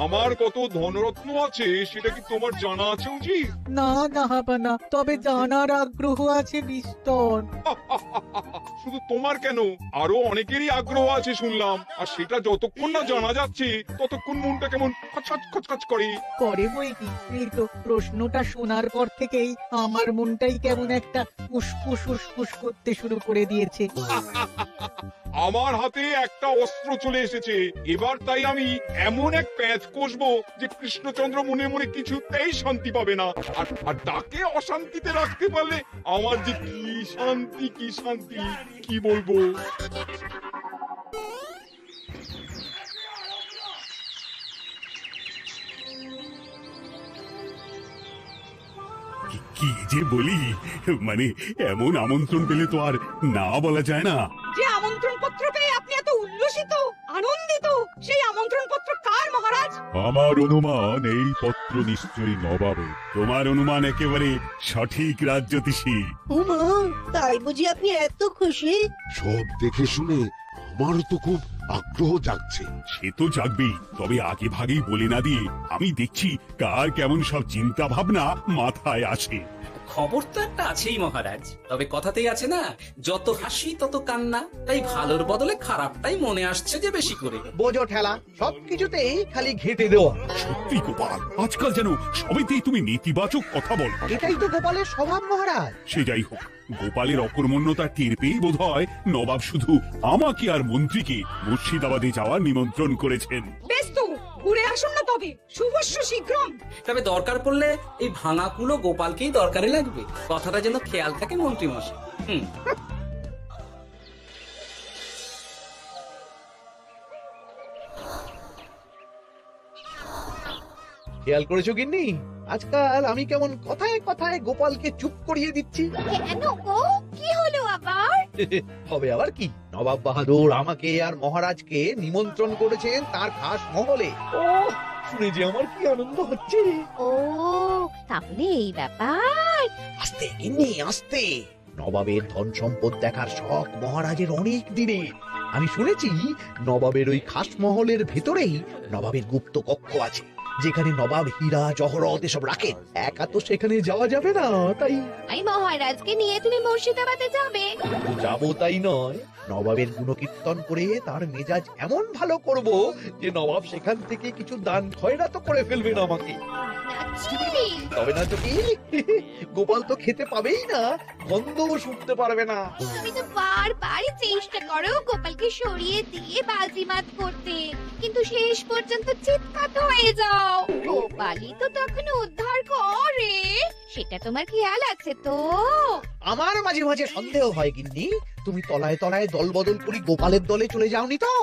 আমার কত ধনরত্ন আছে সেটা কি তোমার জানা আছে উচিত? না না হাবানা, তবে জানার আগ্রহ আছে বিস্তর। শুধু তোমার কেন, আরো অনেকেরই আগ্রহ আছে শুনলাম, আর সেটা যতক্ষণ না জানা যাচ্ছে ততক্ষণ মনটা কেমন খচখচ খচখচ করে। করে বই কি, এই তো প্রশ্নটা শোনার পর থেকেই আমার মনটাই কেমন একটা উসকুস উসকুস করতে শুরু করে দিয়েছে। আমার হাতে একটা অস্ত্র চলে এসেছে এবার, তাই আমি এমন এক প্যাঁচ কষবো যে কৃষ্ণচন্দ্র মনে মনে কিছুতেই শান্তি পাবে না। আর তাকে অশান্তিতে রাখতে পারলে আমার যে কি শান্তি কি শান্তি, কি বলবো। কি যে বলি, মানে এমন আমন্ত্রণ পেলে তো আর না বলা যায় না। যে আমন্ত্রণ পত্র পেয়ে আপনি এত উল্লসিত আনন্দিত, সেই আমন্ত্রণ পত্র কার মহারাজ? আমার অনুমান এই পত্র নিশ্চয়ই নবাবের। তোমার অনুমান একেবারে সঠিক রাজ্যতীশী। উমা, তাই বুঝি আপনি এত খুশি? সব দেখে শুনে আমারও তো খুব আগ্রহ জাগছে। সে তো জাগবেই, তবে আগে ভাগেই বলে না দিয়ে আমি দেখছি কার কেমন সব চিন্তা ভাবনা মাথায় আসে। খবর তো একটা আছেই মহারাজ, তবে কথাতেই আছে না, যত হাসি তত কান্না। তাই ভালোর বদলে খারাপটাই মনে আসছে যে বেশি করে। বোঝো ঠেলা, সবকিছুতেই খালি ঘেঁটে দেওয়া। সত্যি গোপাল, আজকাল যেন সবেতেই তুমি নেতিবাচক কথা বল। এটাই তো গোপালের স্বভাব মহারাজ। সে যাই হোক, গোপালের অকর্মণ্যতা টের পেয়েই বোধ হয় নবাব শুধু আমাকে আর মন্ত্রীকে মুর্শিদাবাদে যাওয়ার নিমন্ত্রণ করেছেন। বেশ তো, ঘুরে আসুন না তবে, শুভস্য শীঘ্রম। তবে দরকার পড়লে এই ভাঙা কুলো গোপালকেই দরকারে লাগবে, কথাটা যেন খেয়াল থাকে মন্ত্রী মশাই। খেয়াল করেছো গিন্নি, আজকাল আমি কেমন কথায় কথায় গোপালকে চুপ করিয়ে দিচ্ছি। কেন গো, কি হলো আবার? হবে আবার কি, নবাব বাহাদুর আমাকে আর মহারাজকে নিমন্ত্রণ করেছেন তার খাস মহলে। ও শুনে যে আমার কি আনন্দ হচ্ছে। ও, তাহলে এই ব্যাপার। আস্তে গিন্নি আস্তে, নবাবের ধন সম্পদ দেখার শখ মহারাজের অনেক দিনে। আমি শুনেছি নবাবের ওই খাস মহলের ভেতরেই নবাবের গুপ্ত কক্ষ আছে, যেখানে নবাব হীরা জহরত এসব রাখেন। একা তো সেখানে যাওয়া যাবে না, তাই এই মহারাজকে নিয়ে তুমি মুর্শিদাবাদে যাবে? শুধু যাবো তাই নয়, নবাবের গুণকীর্তন করে তার মেজাজ এমন ভালো করব যে নবাব সেখান থেকে কিছু দান খয়রাত করে ফেলবেন আমাকে। তবে না তো কি, গোপাল তো খেতে পাবেই না, গন্ধও শুনতে পারবে না। তুমি তো বারবার চেষ্টা করো গোপালকে সরিয়ে দিয়ে বাজিমাত করতে, কিন্তু শেষ পর্যন্ত চিৎকার হয়ে যাও। গোপালই তো তখন উদ্ধার করে, সেটা তোমার খেয়াল আছে তো? আমার মাঝে মাঝে সন্দেহ হয় গিন্নি, তুমি তলায় তলায় দল বদল করি গোপালের দলে চলে যাওনি তো?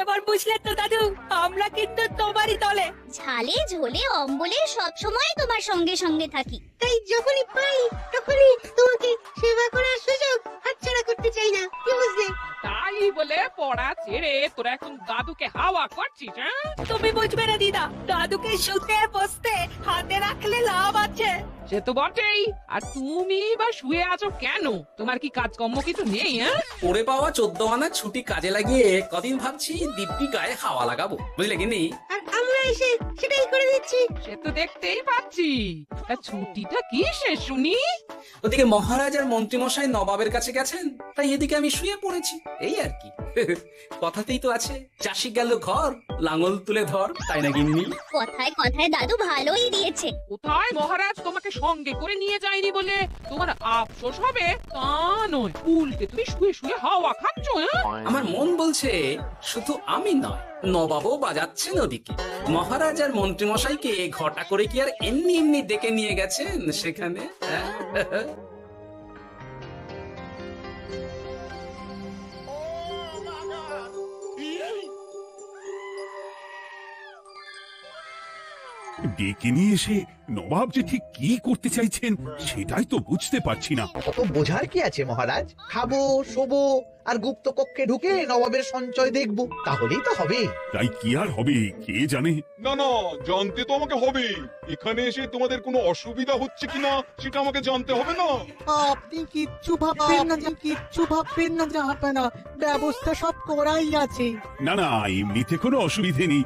এবার বুঝলে তো দাদু, আমরা কিন্তু তোমারই দলে। ঝালে ঝোলে অম্বলে সব সময় তোমার সঙ্গে সঙ্গে থাকি। তাই যখনই পাই তখনই তোমাকে সেবা করার সুযোগ হাতছাড়া করতে চাই না, কি বুঝলে? তাই বলে পড়া ছেড়ে তোরা এখন দাদুকে হাওয়া করছিস? হ্যাঁ, তুমি বুঝবে না দিদা, দাদুকে শুতে বসতে হাতে রাখলে লাভ আছে। সে তো বটেই। আর তুমি বা শুয়ে আছো কেন? তোমার কি কাজকর্ম কিছু নেই? হ্যাঁ, পড়ে পাওয়া 14 আনা ছুটি কাজে লাগিয়ে কদিন ভাবছি দিব্যি গায়ে হাওয়া লাগাবো, বুঝলে কিনি? আর আমরা এসে সেটাই করে দিচ্ছি। সে তো দেখতেই পাচ্ছি। তা ছুটিটা কি শেষ শুনি? ওদিকে মহারাজ আর মন্ত্রীমশাই নবাবের কাছে গেছেন, তাই এদিকে আমি শুয়ে পড়েছি, এই আর কি। কথাতেই তো আছে, চাষি গেল ঘর লাঙল তুলে ধর, তাই না গিন্নি? কথায় কথায় দাদু ভালোই দিয়েছে। কোথায় মহারাজ তোমাকে সঙ্গে করে নিয়ে যায়নি বলে তোমার আফসোস হবে তা নয়, উল্টে তুমি শুয়ে শুয়ে হাওয়া খাচ্ছ। আমার মন বলছে শুধু আমি নয়, নবাবও বাজাচ্ছেন ওদিকে। মহারাজ আর মন্ত্রীমশাইকে ঘটা করে কি আর এমনি এমনি ডেকে নিয়ে গেছেন সেখানে? ডেকে নিয়ে এসে নবাব যে ঠিক কি করতে চাইছেন সেটাই তো বুঝতে পারছি না। অত বোঝার কি আছে মহারাজ? খাবো, শোবো আর গুপ্ত কক্ষে ঢুকে নবাবের সঞ্চয় দেখবো, তাহলেই তো হবে। তাই কি আর হবে কে জানে। না না, জানতে তো আমাকে হবে। এখানে এসে তোমাদের কোনো অসুবিধা হচ্ছে কিনা সেটা আমাকে জানতে হবে না? আপনি কিচ্ছু ভাববেন না জাহাপানা, ব্যবস্থা সব করাই আছে। না না, এমনিতে কোনো অসুবিধে নেই,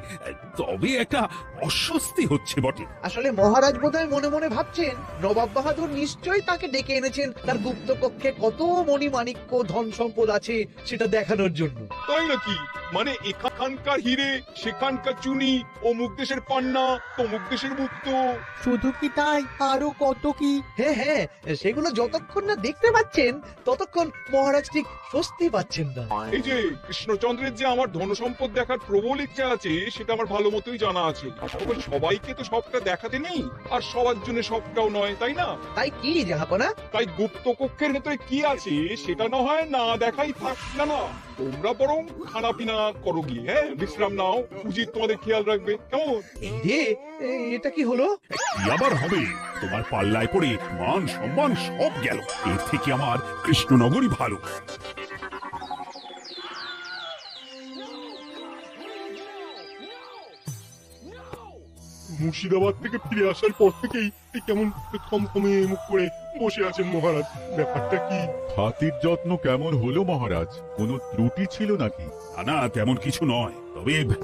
তবে একটা অস্বস্তি হচ্ছে বটে। আসলে মহারাজ বোধহয় মনে মনে ভাবছেন নবাব বাহাদুর নিশ্চয়ই তাকে ডেকে এনেছেন তার গুপ্ত কক্ষে কত মণিমাণিক্য ধন সম্পদ আছে সেটা দেখানোর জন্য। তাই নাকি? মানে এখানকার হিরে, সেখানকার চুনি, অমুক দেশের পান্না, তমুক দেশের মুক্ত। শুধু কি তাই, আরো কত কি। হ্যাঁ হ্যাঁ, সেগুলো যতক্ষণ না দেখতে পাচ্ছেন ততক্ষণ মহারাজ ঠিক স্বস্তি পাচ্ছেন না। এই যে কৃষ্ণচন্দ্রের যে আমার ধন সম্পদ দেখার প্রবল ইচ্ছা আছে সেটা আমার ভালো মতোই জানা আছে। তবে সবাইকে তো সবটা দেখাতে নেই, আর সবার জন্য সবটাও নয়, তাই না? তাই কি জাহাপনা? তাই গুপ্ত কক্ষের ভেতরে কি আছে সেটা না হয় না দেখাই থাক। না না, তোমরা বরং খানা পিনা করো গিয়ে, হ্যাঁ বিশ্রাম নাও, উচিত তোমাদের খেয়াল রাখবে, কেমন? এই রে, এটা কি হলো? কি আবার হবে? তোমার পাল্লায় পড়ে মান সম্মান সব গেল। এর থেকে আমার কৃষ্ণনগরই ভালো। মুর্শিদাবাদ থেকে ফিরে আসার পর থেকেই কেমন থমথমে মুখ করে বসে আছেন মহারাজ, ব্যাপারটা কি? হাতির যত্ন কেমন হলো মহারাজ? কোনো ত্রুটি ছিল নাকি? না তেমন কিছু নয়,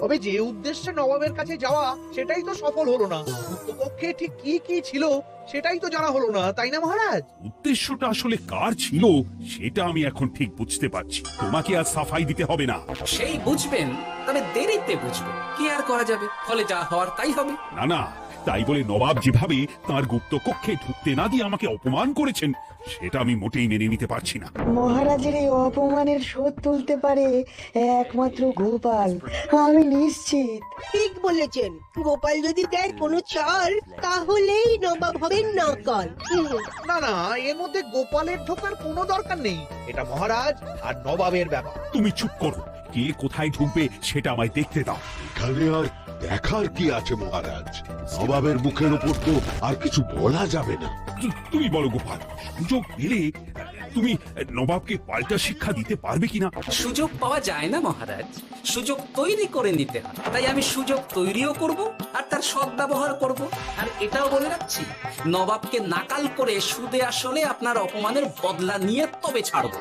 তবে যে উদ্দেশ্যে নবাবের কাছে যাওয়া সেটাই তো সফল হলো না। গুপ্ত কক্ষে ঠিক কি কি ছিল সেটাই তো জানা হলো না, তাই না মহারাজ? উদ্দেশ্যটা আসলে কার ছিল সেটা আমি এখন ঠিক বুঝতে পারছি। তোমাকে আর সাফাই দিতে হবে না। সেই বুঝবেন, তবে দেরিতে বুঝবেন। কি আর করা যাবে, ফলে যা হওয়ার তাই হবে। না, তাই বলে নবাব যেভাবে তার গুপ্ত কক্ষে ঢুকতে না দিয়ে আমাকে অপমান করেছেন সেটা আমি মোটেই মেনে নিতে পারছি না। মহারাজের এই অপমানের শোধ তুলতে পারে একমাত্র গোপাল, আমি নিশ্চিত। ঠিক বলেছেন, গোপাল যদি দেয় কোনো চাল তাহলেই নবাব হবেন নকল। না না, এর মধ্যে গোপালের ঢোকার কোনো দরকার নেই। এটা মহারাজ আর নবাবের ব্যাপার। তুমি চুপ করো, কে কোথায় ঢুকবে সেটা আমায় দেখতে দাও। এখানে আর দেখার কি আছে মহারাজ? নবাবের মুখের উপর তো আর কিছু বলা যাবে না। তুমি বলো গোপাল, সুযোগ পেলে তুমি নবাবকে পাল্টা শিক্ষা দিতে পারবে কিনা? সুযোগ পাওয়া যায় না মহারাজ, সুযোগ তৈরি করে নিতে হয়। তাই আমি সুযোগ তৈরিও করব আর তার সদ্ব্যবহার করব। আর এটাও বলে রাখছি, নবাবকে নাকাল করে সুদে আসলে আপনার অপমানের বদলা নিয়ে তবে ছাড়বো।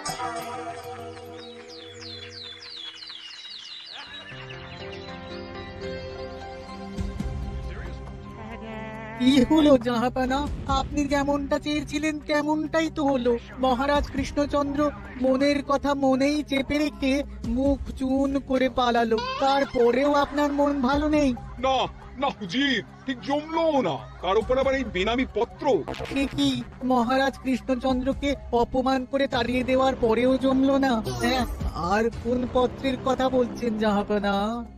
কি হলো জাহাপানা, আপনি যেমনটা চেয়েছিলেন তেমনটাই তো হলো। মহারাজ কৃষ্ণচন্দ্র মনের কথা মনেই চেপে রেখে মুখ চুন করে পালালো, তারপরেও আপনার মন ভালো নেই? না না হুজির, ঠিক জমলো না। তার উপর আবার এই বেনামি পত্র। সে কি, মহারাজ কৃষ্ণচন্দ্রকে অপমান করে তাড়িয়ে দেওয়ার পরেও জমলো না? হ্যাঁ, আর কোন পত্রের কথা বলছেন জাহাপানা?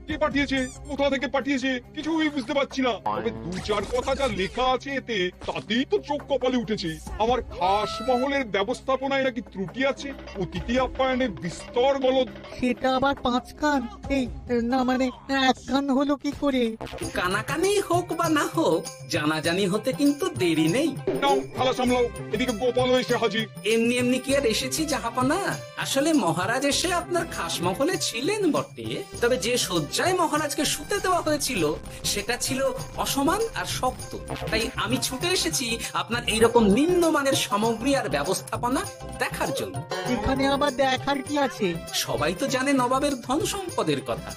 কে পাঠিয়েছে, কোথা থেকে পাঠিয়েছে কিছুই বুঝতে পারছি না। তবে দু চার কথা যা লেখা আছে এতে, তাতেই তো চোখ কপালে উঠেছে। আমার খাস মহলের ব্যবস্থাপনায় নাকি ত্রুটি আছে, অতিথি আপ্যায়নে বিস্তর গলদ। সেটা আবার 5 কান? এই না মানে 1 কান হলো কি করে? কানাকানি হোক বা না হোক, জানাজানি হতে কিন্তু দেরি নেই। নাও থালা সামলাও, এদিকে গোপাল এসে হাজির। এমনি এমনি কি আর এসেছি জাহাপানা? আসলে মহারাজ এসে আপনার খাস মহলে ছিলেন বটে, তবে যে শয্যায় মহারাজকে শুতে দেওয়া হয়েছিল সেটা ছিল অসমান আর শক্ত। তাই আমি ছুটে এসেছি আপনার এইরকম নিম্নমানের সামগ্রী আর ব্যবস্থাপনা দেখার জন্য। এখানে আবার দেখার কি আছে? সবাই তো জানে নবাবের ধন সম্পদের কথা,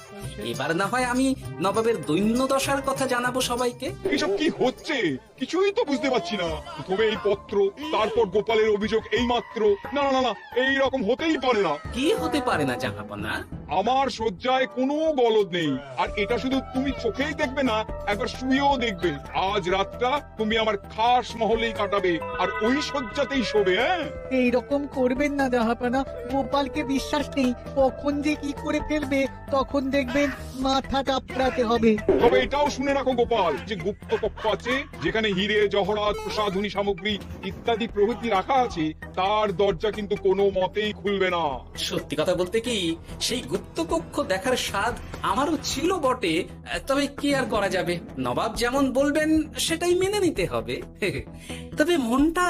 এবার না হয় আমি নবাবের দৈন্য দশার কথা জানাবো সবাইকে। এসব কি হচ্ছে কিছুই তো বুঝতে পারছি না। প্রথমে এই পত্র, তারপর গোপালের অভিযোগ এই মাত্র। না না না, এই রকম হতেই পারে না। কি হতে পারে না জাহাপানা? আমার শয্যায় কোনো গলদ নেই, আর এটা শুধু তুমি চোখেই দেখবে না, একবার শুয়েও দেখবে। আজ রাতটা তুমি আমার খাস মহলেই কাটাবে, আর ওই শয্যাতেই শোবে। হ্যাঁ, এইরকম করবেন না জাহাপানা, গোপালকে বিশ্বাস নেই, কখন যে কি করে ফেলবে তখন দেখবেন মাথা কাপড়াতে হবে। তবে এটাও শুনে রাখো গোপাল, যে গুপ্ত কক্ষ আছে যেখানে হিরে জহরাত প্রসাধনী সামগ্রী ইত্যাদি প্রভৃতি রাখা আছে, তার দরজা কিন্তু কোনো মতেই খুলবে না। সত্যি কথা বলতে কি, সেই গুপ্তকক্ষ দেখার স্বাদ আমারও ছিল বটে, তবে কি আর করা যাবে, নবাব যেমন বলবেন সেটাই মেনে নিতে হবে। তবে মনটা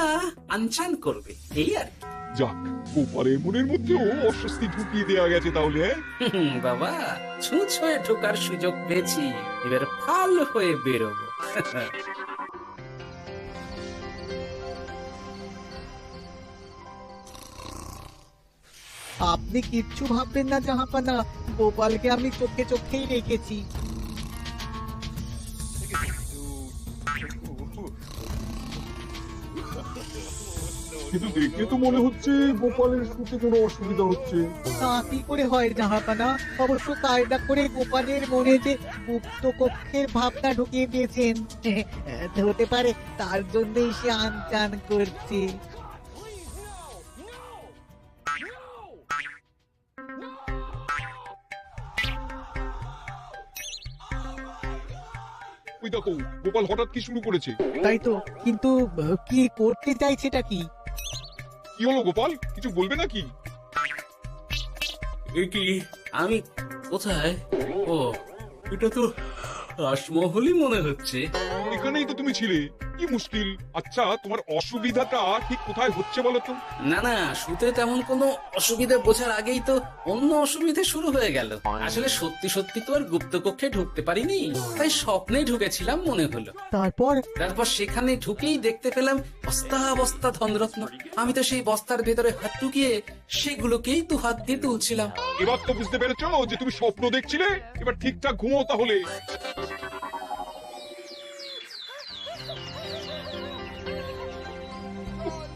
আনচান করবে, এই আর কি। যাক, গোপালের মনের মধ্যেও অস্বস্তি ঢুকিয়ে দেওয়া গেছে তাহলে। বাবা, ছুঁচ হয়ে ঢোকার সুযোগ পেয়েছি, এবার ফাল হয়ে বেরোবো। আপনি কিচ্ছু ভাববেন না জাহাপানা, গোপালকে আমি চোখে চোখেই রেখেছি। কিন্তু দেখে তো মনে হচ্ছে গোপালের শুতে কোনো অসুবিধা হচ্ছে। তা কি করে হয় জাহাপানা? অবশ্য কায়দা করে গোপালের মনে যে গুপ্ত কক্ষের ভাবনা ঢুকিয়ে দিয়েছেন, হতে পারে তার জন্যই সে আনচান করছে। ওই দেখো, গোপাল হঠাৎ কি শুরু করেছে। তাই তো, কিন্তু কি করতে চাইছেটা কি? কি হলো গোপাল, কিছু বলবে নাকি? কি আমি কোথায়? ও, এটা তো রাসমহলই মনে হচ্ছে। এখানেই তো তুমি ছিলে, কি মুশকিল। আচ্ছা, তোমার অসুবিধাটা ঠিক কোথায় হচ্ছে বলো তো? না না, শুতে তেমন কোনো অসুবিধা বোঝার আগেই তো অন্য অসুবিধা শুরু হয়ে গেল। আসলে সত্যি সত্যি তো আর গুপ্তকক্ষে ঢুকতে পারিনি, তাই স্বপ্নে ঢুকেছিলাম মনে হলো। তারপর সেখানে ঢুকেই দেখতে পেলাম বস্তা বস্তা ধনরত্ন। আমি তো সেই বস্তার ভেতরে হাত ঢুকিয়ে সেগুলোকেই তো হাত দিয়ে তুলছিলাম। এবার তো বুঝতে পেরেছো যে তুমি স্বপ্ন দেখছিলে। এবার ঠিকঠাক ঘুমো তাহলে।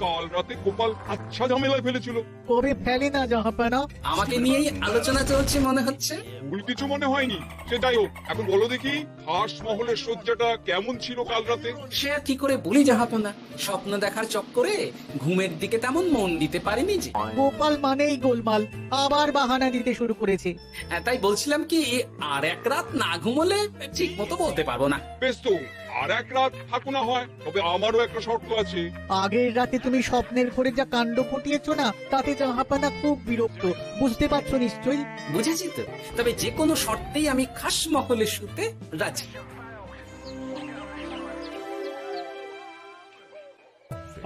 কাল রাতে গোপাল আচ্ছা ঝামেলায় ফেলেছিল। কবে ফেলে না জাহাপানা? আমাকে নিয়েই আলোচনা চলছে মনে হচ্ছে। ভুল কিছু মনে হয়নি। সে যাই হোক, এখন বলো দেখি, হাঁস মহলের সজ্জাটা কেমন ছিল কাল রাতে? সে আর কি করে বলি জাহাপনা, স্বপ্ন দেখার চক্করে ঘুমের দিকে তেমন মন দিতে পারিনি যে। গোপাল মানেই গোলমাল, আবার বাহানা দিতে শুরু করেছে। তাই বলছিলাম কি, আর এক রাত না ঘুমোলে ঠিক মতো বলতে পারবো না। বেশ তো, আর এক রাত থাকো না হয়, তবে আমারও একটা শর্ত আছে। আগের রাতে তুমি স্বপ্নের ঘরে যা কাণ্ড ঘটিয়েছো না, তাতে জাহাপানা খুব বিরক্ত, বুঝতে পারছো নিশ্চয়ই? বুঝেছি তো, তবে যে কোনো শর্তেই আমি খাস মহলে শুতে রাজি।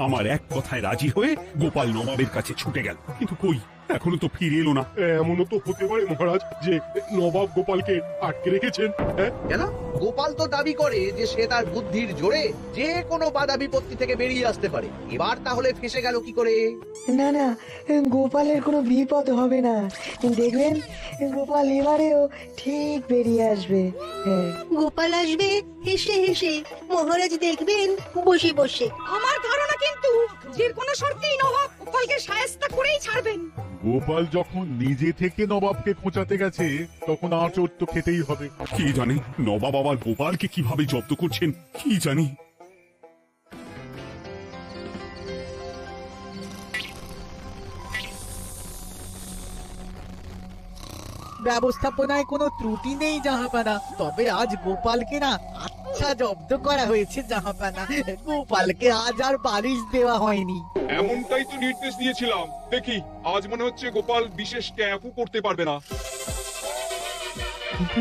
আমার এক কথায় রাজি হয়ে গোপাল নবাবের কাছে ছুটে গেল, কিন্তু কই, এখনো তো ফিরে এলো না। এমনও তো হতে পারে মহারাজ যে নবাব গোপালকে আটকে রেখেছেন। কেন? গোপাল তো দাবি করে যে সে তার বুদ্ধির জোরে যে কোনো বাধা বিপত্তি থেকে বেরিয়ে আসতে পারে। এবার তাহলে ফেঁসে গেল কি করে? না না, গোপালের কোনো বিপদ হবে না, দেখবেন গোপাল এবারেও ঠিক বেরিয়ে আসবে। গোপাল আসবে হেসে হেসে, মহারাজ দেখবেন বসে বসে। আমার ধারণা কিন্তু যে কোনো শর্তেই নবাব গোপালকে শায়েস্তা করেই ছাড়বেন। গোপাল যখন নিজে থেকে নবাবকে খোঁচাতে গেছে, তখন আঁচড় তো খেতেই হবে। কি জানে নবাব আবার গোপালকে কিভাবে জব্দ করছেন, কি জানি। ব্যবস্থাপনায় কোনো ত্রুটি নেই জাহাপানা, তবে আজ গোপালকে না আচ্ছা জব্দ করা হয়েছে জাহাপানা। গোপালকে আজ আর বালিশ দেওয়া হয়নি। এমনটাই তো নির্দেশ দিয়েছিলাম। দেখি, আজ মনে হচ্ছে গোপাল বিশেষ ক্যাপও করতে পারবে না।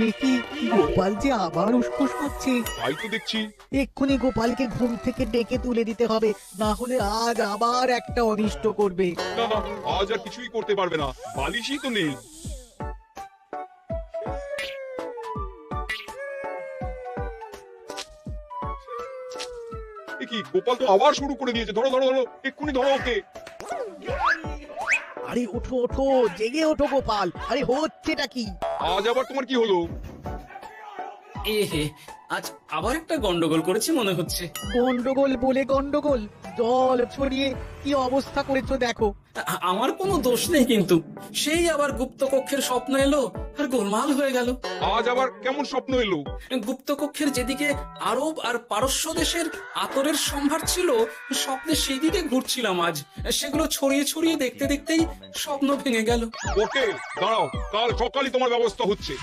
দেখি গোপাল যে আবার উসখুস করছে। তাই তো দেখছি। এক্ষুনি গোপালকে ঘুম থেকে ডেকে তুলে দিতে হবে, না হলে আজ আবার একটা অনিষ্ট করবে। না না, আজ আর কিছুই করতে পারবে না, বালিশই তো নেই। কি, গোপাল তো আবার শুরু করে দিয়েছে। ধরো ধরো ধরো, এক্ষুনি ধরো ওকে। আরে ওঠো ওঠো, জেগে ওঠো গোপাল। আরে হচ্ছেটা কি? আজ আবার তোমার কি হলো? এহে, আজ আবার একটা গন্ডগোল করেছি মনে হচ্ছে। গন্ডগোল বলে গন্ডগোল, জল ছড়িয়ে কি অবস্থা করেছো দেখো। আমার কোনো দোষ নেই, কিন্তু সেই আবার গুপ্তকক্ষের স্বপ্ন এলো আর গোলমাল হয়ে গেল। আজ আবার কেমন স্বপ্ন এলো? গুপ্তকক্ষের যেদিকে আরব আর পারস্য দেশের আতরের সম্ভার ছিল, স্বপ্নে সেই দিকে ঘুরছিলাম আজ। সেগুলো ছড়িয়ে ছড়িয়ে দেখতে দেখতেই স্বপ্ন ভেঙে গেল। ওকে, দাঁড়াও, কাল সকালই তোমার ব্যবস্থা হচ্ছে।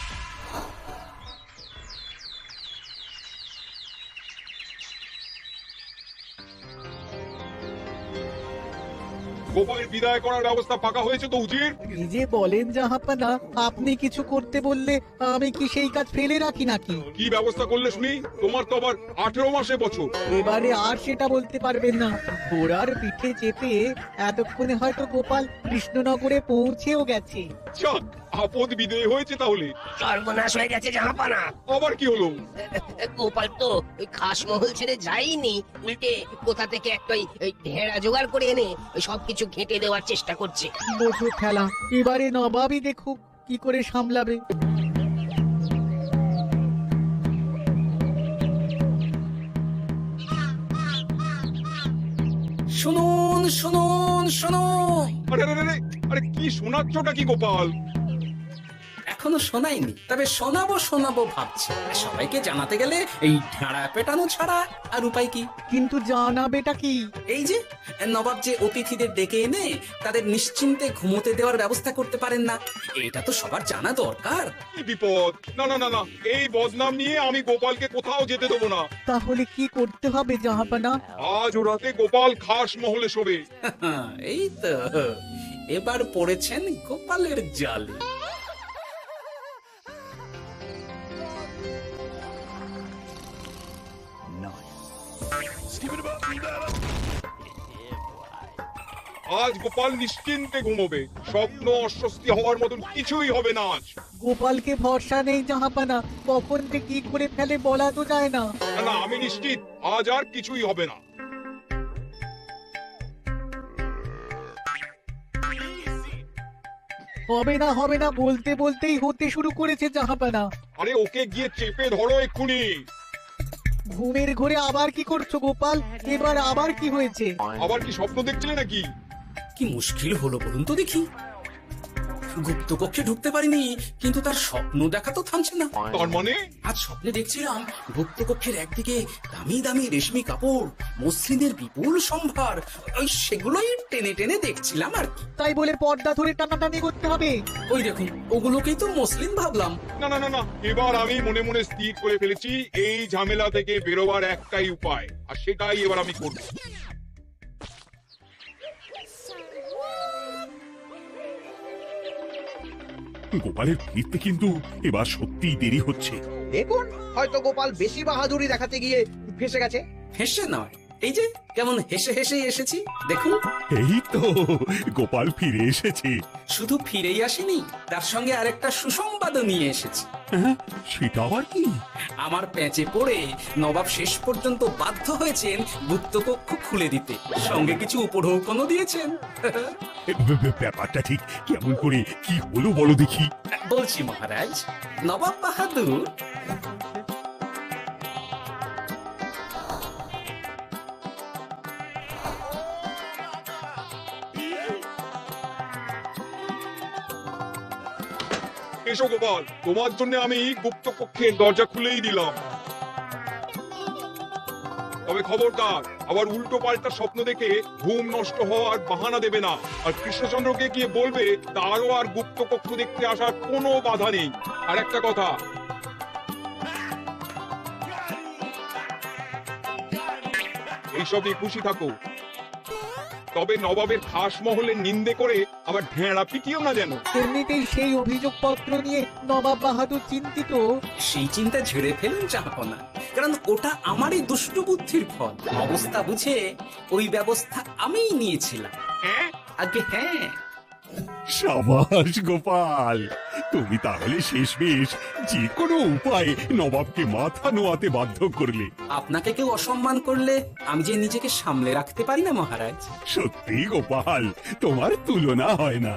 গোপালের বিদায় করার ব্যবস্থা পাকা হয়েছে তো উজির? কি যে বলেন জাহাপানা, আপনি কিছু করতে বললে আমি কি সেই কাজ ফেলে রাখি নাকি? কি ব্যবস্থা করলে শুনি? তোমার তো আবার 18 মাসে বছর। এবারে আর সেটা বলতে পারবেন না। ঘোড়ার পিঠে চেপে এতক্ষণে হয়তো গোপাল কৃষ্ণনগরে পৌঁছেও গেছে। যাক, আপদ বিদেয় হয়েছে তাহলে। সর্বনাশ হয়ে গেছে জাহাপানা। আবার কি হলো? গোপাল তো ওই খাসমহল ছেড়ে যায়নি, উল্টে কোথা থেকে একটা ওই ঢেড়া জোগাড় করে এনে ওই সবকিছু ঘেঁটে দেওয়ার চেষ্টা করছে। বোঝো খেলা, এবারে নবাবই দেখুক কি করে সামলাবে। শুনুন শুনুন শুনুন। আরে আরে আরে, আরে কি শোনাচ্ছটা কি গোপাল? এখনো শোনাইনি, তবে শোনাবো শোনাবো ভাবছি। সবাইকে জানাতে গেলে এই ঢাড়া পেটানো ছাড়া আর উপায় কি? কিন্তু জানাবেটা কি? এই যে নবাব যে অতিথিদের ডেকে এনে তাদের নিশ্চিন্তে ঘুমোতে দেওয়ার ব্যবস্থা করতে পারেন না, এটা তো সবার জানা দরকার। কি বিপদ! না না না না, এই বদনাম নিয়ে আমি গোপালকে কোথাও যেতে দেবো না। তাহলে কি করতে হবে জাহাপানা? আজ ও রাতে গোপাল খাস মহলে শোবে। এই তো এবার পড়েছেন গোপালের জালে। আজ গোপাল নিশ্চিন্তে ঘুমোবে। স্বপ্ন অস্বস্তি হওয়ার মতন কিছুই হবে না আজ। গোপালকে ভরসা নেই জাহাপানা, কখন যে কি করে ফেলে বলা তো যায় না। না না, আমি নিশ্চিত আজ আর কিছুই হবে না। হবে না বলতে বলতেই হতে শুরু করেছে জাহাপানা। আরে ওকে গিয়ে চেপে ধরো এক্ষুনি। ঘুমের ঘরে আবার কি করছো গোপাল? এবার আবার কি হয়েছে? আবার কি স্বপ্ন দেখছিলে নাকি? কি মুশকিল হলো বলুন তো দেখি। গুপ্ত কক্ষে ঢুকতে পারিনি, কিন্তু তার স্বপ্ন দেখা তো থামছে না। তার মানে? আজ স্বপ্নে দেখছিলাম গুপ্ত কক্ষের একদিকে দামি দামি রেশমি কাপড়, মসলিনের বিপুল সম্ভার, ওই সেগুলোই টেনে টেনে দেখছিলাম আর কি। তাই বলে পর্দা ধরে টানাটানি করতে হবে? ওই দেখুন, ওগুলোকেই তো মসলিন ভাবলাম। না না না না, এবার আমি মনে মনে স্থির করে ফেলেছি এই ঝামেলা থেকে বেরোবার একটাই উপায়, আর সেটাই এবার আমি করব। গোপালের ফিরতে কিন্তু এবার সত্যিই দেরি হচ্ছে। দেখুন, হয়তো গোপাল বেশি বাহাদুরি দেখাতে গিয়ে ফেসে গেছে। হেসে নয়, এই যে কেমন হেসে হেসে এসেছি দেখুন। এই তো গোপাল ফিরে এসেছে। শুধু ফিরেই আসেনি, তার সঙ্গে আরেকটা সুসংবাদও নিয়ে এসেছি। হ্যাঁ, সেটা আবার কি? আমার প্যাঁচে পড়ে নবাব শেষ পর্যন্ত বাধ্য হয়েছেন গুপ্তকক্ষ খুলে দিতে, সঙ্গে কিছু উপঢৌকনও দিয়েছেন। ব্যাপারটা ঠিক কেমন করে কি হলো বলো দেখি। বলছি মহারাজ, নবাব বাহাদুর এসো গোপাল, তোমার জন্য আমি গুপ্ত কক্ষের দরজা খুলেই দিলাম। তবে খবরদার, আবার উল্টো পাল্টা স্বপ্ন দেখে ঘুম নষ্ট হওয়ার বাহানা দেবে না। আর কৃষ্ণচন্দ্রকে গিয়ে বলবে তারও আর গুপ্ত কক্ষ দেখতে আসার কোনো বাধা নেই। আর একটা কথা, এইসবে খুশি থাকো, তবে নবাবের খাস মহলের নিন্দে করে আবার ঢেঁড়া পিটিও না যেন। এমনিতেই সেই অভিযোগ পত্র নিয়ে নবাব বাহাদুর চিন্তিত। সেই চিন্তা ঝেড়ে ফেলুন চাহপনা, কারণ ওটা আমারই দুষ্ট বুদ্ধির ফল। অবস্থা বুঝে ওই ব্যবস্থা আমিই নিয়েছিলাম। আগে হ্যাঁ। সাবাস গোপাল, তুমি তাহলে শেষমেশ যে কোনো উপায়ে নবাবকে মাথা নোয়াতে বাধ্য করলে। আপনাকে কেউ অসম্মান করলে আমি যে নিজেকে সামলে রাখতে পারি না মহারাজ। সত্যি গোপাল, তোমার তুলনা হয় না।